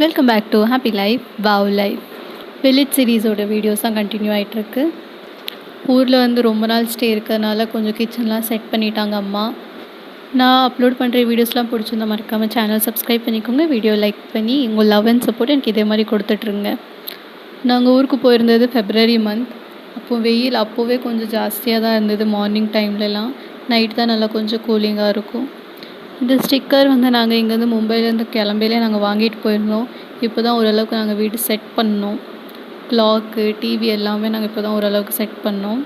Welcome back to happy life wow life. Village சீரீஸோட videos தான் continue ஆகிட்டுருக்கு. ஊரில் ரொம்ப நாள் ஸ்டே இருக்கிறதுனால கொஞ்சம் கிச்சன்லாம் செட் பண்ணிட்டாங்க அம்மா. நான் அப்லோட் பண்ணுற வீடியோஸ்லாம் பிடிச்சிருந்தா மறக்காமல் சேனல் சப்ஸ்கிரைப் பண்ணிக்கோங்க. வீடியோ லைக் பண்ணி உங்கள் லவ் அண்ட் சப்போர்ட் எனக்கு இதே மாதிரி கொடுத்துட்ருங்க. நாங்கள் ஊருக்கு போயிருந்தது ஃபெப்ரவரி மந்த். அப்போது வெயில் அப்போவே கொஞ்சம் ஜாஸ்தியாக தான் இருந்தது. மார்னிங் டைம்லலாம் நைட் தான் நல்லா கொஞ்சம் கூலிங்காக இருக்கும். இந்த ஸ்டிக்கர் நாங்கள் இங்கேருந்து மும்பையிலேருந்து கிளம்பையிலே நாங்கள் வாங்கிட்டு போயிருந்தோம். இப்போ தான் ஓரளவுக்கு நாங்கள் வீடு செட் பண்ணோம். கிளாக்கு, டிவி எல்லாமே நாங்கள் இப்போ தான் ஓரளவுக்கு செட் பண்ணோம்.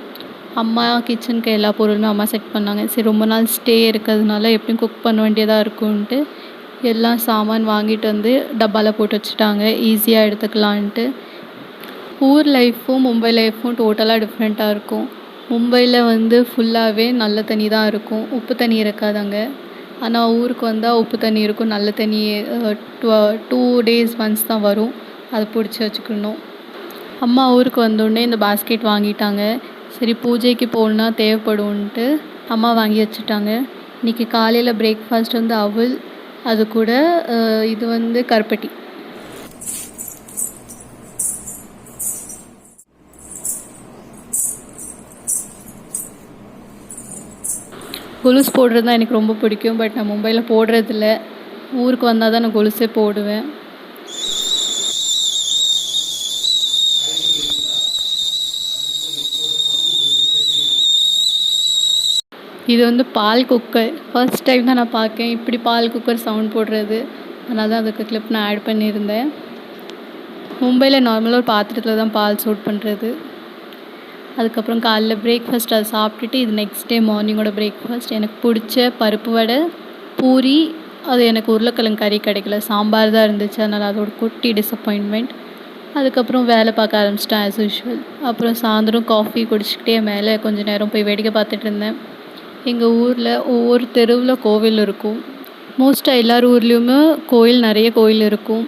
அம்மா கிச்சனுக்கு எல்லா பொருளுமே அம்மா செட் பண்ணாங்க. சரி, ரொம்ப நாள் ஸ்டே இருக்கிறதுனால எப்படியும் குக் பண்ண வேண்டியதாக இருக்கும்ன்ட்டு எல்லாம் சாமான் வாங்கிட்டு வந்து டப்பாவில் போட்டு வச்சுட்டாங்க, ஈஸியாக எடுத்துக்கலான்ட்டு. ஊர் லைஃப்பும் மும்பை லைஃப்பும் டோட்டலாக டிஃப்ரெண்ட்டாக இருக்கும். மும்பையில் ஃபுல்லாகவே நல்ல தண்ணி தான் இருக்கும், உப்பு தண்ணி இருக்காது அங்கே. ஆனால் ஊருக்கு வந்தால் உப்பு தண்ணி இருக்கும், நல்ல தண்ணி 2 days ஒன்ஸ் தான் வரும். அதை பிடிச்சி வச்சுக்கணும். அம்மா ஊருக்கு வந்தோடனே இந்த பாஸ்கெட் வாங்கிட்டாங்க. சரி, பூஜைக்கு போகணுன்னா தேவைப்படும்ன்ட்டு அம்மா வாங்கி வச்சுட்டாங்க. இன்றைக்கி காலையில் பிரேக்ஃபாஸ்ட் அவல், அது கூட இது கருப்பட்டி. கொலுசு போடுறது தான் எனக்கு ரொம்ப பிடிக்கும். பட் நான் மும்பையில் போடுறதில்ல. ஊருக்கு வந்தால் தான் நான் கொலுசே போடுவேன். இது பால் குக்கர். ஃபர்ஸ்ட் டைம் தான் நான் பார்க்கேன் இப்படி பால் குக்கர் சவுண்ட் போடுறது. அதனால தான் அதுக்கு கிளிப் நான் ஆட் பண்ணியிருந்தேன். மும்பையில் நார்மலாக ஒரு பாத்திரத்தில் தான் பால் சூட் பண்ணுறது. அதுக்கப்புறம் காலைல பிரேக்ஃபாஸ்ட் அதை சாப்பிட்டுட்டு இது நெக்ஸ்ட் டே மார்னிங்கோட பிரேக்ஃபாஸ்ட். எனக்கு பிடிச்ச பருப்பு வடை, பூரி. அது எனக்கு உருளைக்கிழங்கு கறி கிடைக்கல, சாம்பார் தான் இருந்துச்சு. அதனால் அதோட குட்டி டிசப்பாயின்மெண்ட். அதுக்கப்புறம் வேலை பார்க்க ஆரம்பிச்சிட்டேன் ஆஸ் யூஷுவல். அப்புறம் சாயந்தரம் காஃபி குடிச்சிக்கிட்டே மேலே கொஞ்சம் நேரம் போய் வேடிக்கை பார்த்துட்டு இருந்தேன். எங்கள் ஊரில் ஒவ்வொரு தெருவில் கோவில் இருக்கும். மோஸ்ட்டாக எல்லார் ஊர்லேயுமே நிறைய கோயில் இருக்கும்.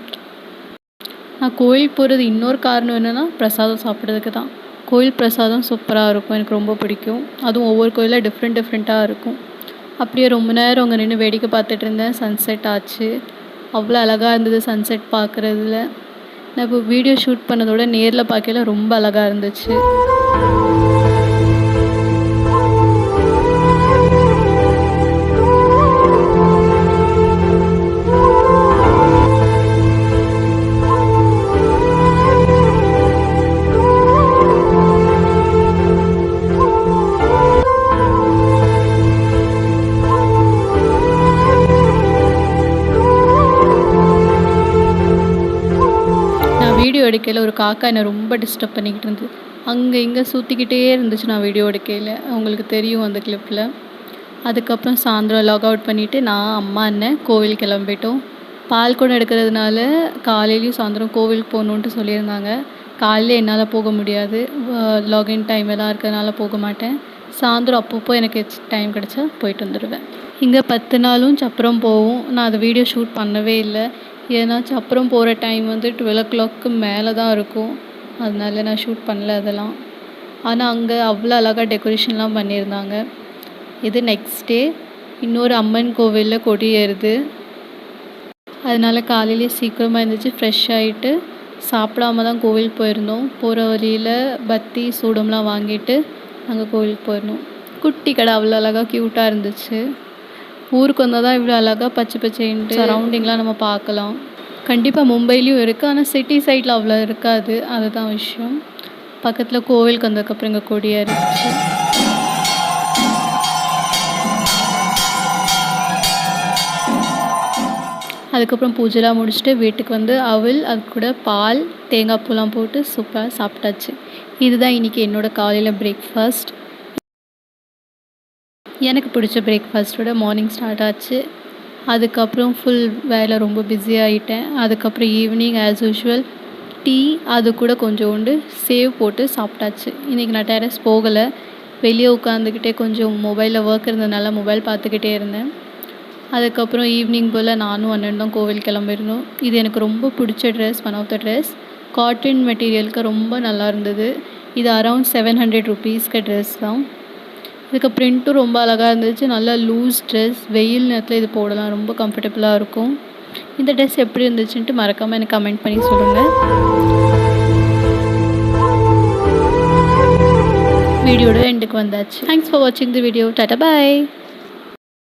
நான் கோயில் போகிறது இன்னொரு காரணம் என்னென்னா பிரசாதம் சாப்பிட்றதுக்கு தான். கோயில் பிரசாதம் சூப்பராக இருக்கும், எனக்கு ரொம்ப பிடிக்கும். அதுவும் ஒவ்வொரு கோயிலில் டிஃப்ரெண்ட்டாக இருக்கும். அப்படியே ரொம்ப நேரம் அங்கே நின்று வேடிக்கை பார்த்துட்டு இருந்தேன். சன்செட் ஆச்சு. அவ்வளோ அழகாக இருந்தது சன்செட் பார்க்குறதுல. நான் இப்போ வீடியோ ஷூட் பண்ணதோட நேரில் பார்க்கல ரொம்ப அழகாக இருந்துச்சு. வீடியோ எடுக்கையில் ஒரு காக்கா என்னை ரொம்ப டிஸ்டர்ப் பண்ணிக்கிட்டு இருந்தது. அங்கே இங்கே சுற்றிக்கிட்டே இருந்துச்சு நான் வீடியோ எடுக்கையில். அவங்களுக்கு தெரியும் அந்த கிளிப்பில். அதுக்கப்புறம் சாயந்தரம் லாக் அவுட் பண்ணிவிட்டு நான் அம்மா அண்ணன் கோவில் கிளம்பிட்டோம். பால் குடம் எடுக்கிறதுனால காலையிலையும் சாயந்தரம் கோவிலுக்கு போகணுன்ட்டு சொல்லியிருந்தாங்க. காலையில் என்னால் போக முடியாது, லாகின் டைம் எல்லாம் இருக்கிறதுனால போக மாட்டேன். சாயந்தரம் அப்பப்போ எனக்கு டைம் கிடச்சா போயிட்டு வந்துடுவேன். இங்கே 10 நாளும் சப்பரம் போவோம். நான் அதை வீடியோ ஷூட் பண்ணவே இல்லை. ஏன்னா சப்பரம் போகிற டைம் 12 o'clock மேலே தான் இருக்கும். அதனால நான் ஷூட் பண்ணல அதெல்லாம். ஆனால் அங்கே அவ்வளோ அழகாக டெக்கரேஷன்லாம் பண்ணியிருந்தாங்க. இது நெக்ஸ்ட் டே இன்னொரு அம்மன் கோவிலில் கொடி ஏறுது. அதனால் காலையிலே சீக்கிரமாக இருந்துச்சு, ஃப்ரெஷ் ஆகிட்டு சாப்பிடாம தான் கோவில் போயிருந்தோம். போகிற வழியில் பத்தி சூடம்லாம் வாங்கிட்டு நாங்கள் கோவிலுக்கு போயிருந்தோம். குட்டி கடை அவ்வளோ அழகாக க்யூட்டாக இருந்துச்சு. ஊருக்கு வந்தால் தான் இவ்வளோ அழகாக பச்சை பச்சைன்ட்டு சரௌண்டிங்லாம் நம்ம பார்க்கலாம். கண்டிப்பாக மும்பையிலையும் இருக்குது, ஆனால் சிட்டி சைடில் அவ்வளோ இருக்காது. அதுதான் விஷயம். பக்கத்தில் கோவிலுக்கு வந்ததுக்கப்புறம் இங்கே கொடியாக இருந்துச்சு. அதுக்கப்புறம் பூஜைலாம் முடிச்சுட்டு வீட்டுக்கு அவல், அது கூட பால், தேங்காய் பூலாம் போட்டு சூப்பராக சாப்பிட்டாச்சு. இதுதான் இன்றைக்கி என்னோடய காலையில் பிரேக்ஃபாஸ்ட். எனக்கு பிடிச்ச பிரேக்ஃபாஸ்ட்டோட மார்னிங் ஸ்டார்ட் ஆச்சு. அதுக்கப்புறம் ஃபுல் வேலை ரொம்ப பிஸியாகிட்டேன். அதுக்கப்புறம் ஈவினிங் ஆஸ் யூஷுவல் டீ, அது கூட கொஞ்சோண்டு சேவ் போட்டு சாப்பிட்டாச்சு. இன்றைக்கி நான் டெரஸ் போகலை, வெளியே உட்காந்துக்கிட்டே கொஞ்சம் மொபைலில் ஒர்க் இருந்ததுனால மொபைல் பார்த்துக்கிட்டே இருந்தேன். அதுக்கப்புறம் ஈவினிங் போல் நானும் அண்ணன் தான் கோவில் கிளம்பிருந்தோம். இது எனக்கு ரொம்ப பிடிச்ச dress, one of the dress. Cotton மெட்டீரியலுக்கு ரொம்ப நல்லா இருந்தது. இது அரௌண்ட் 700 rupeesக்கு ட்ரெஸ் தான். இதுக்கு பிரிண்ட்டும் ரொம்ப அழகாக இருந்துச்சு. நல்லா லூஸ் ட்ரெஸ், வெயில் நேரத்தில் இது போடலாம், ரொம்ப கம்ஃபர்டபுளாக இருக்கும். இந்த ட்ரெஸ் எப்படி இருந்துச்சுன்ட்டு மறக்காமல் எனக்கு கமெண்ட் பண்ணி சொல்லுங்கள். வீடியோட எண்டுக்கு வந்தாச்சு. தேங்க்ஸ் ஃபார் வாட்சிங் தி வீடியோ. டாடா பாய்.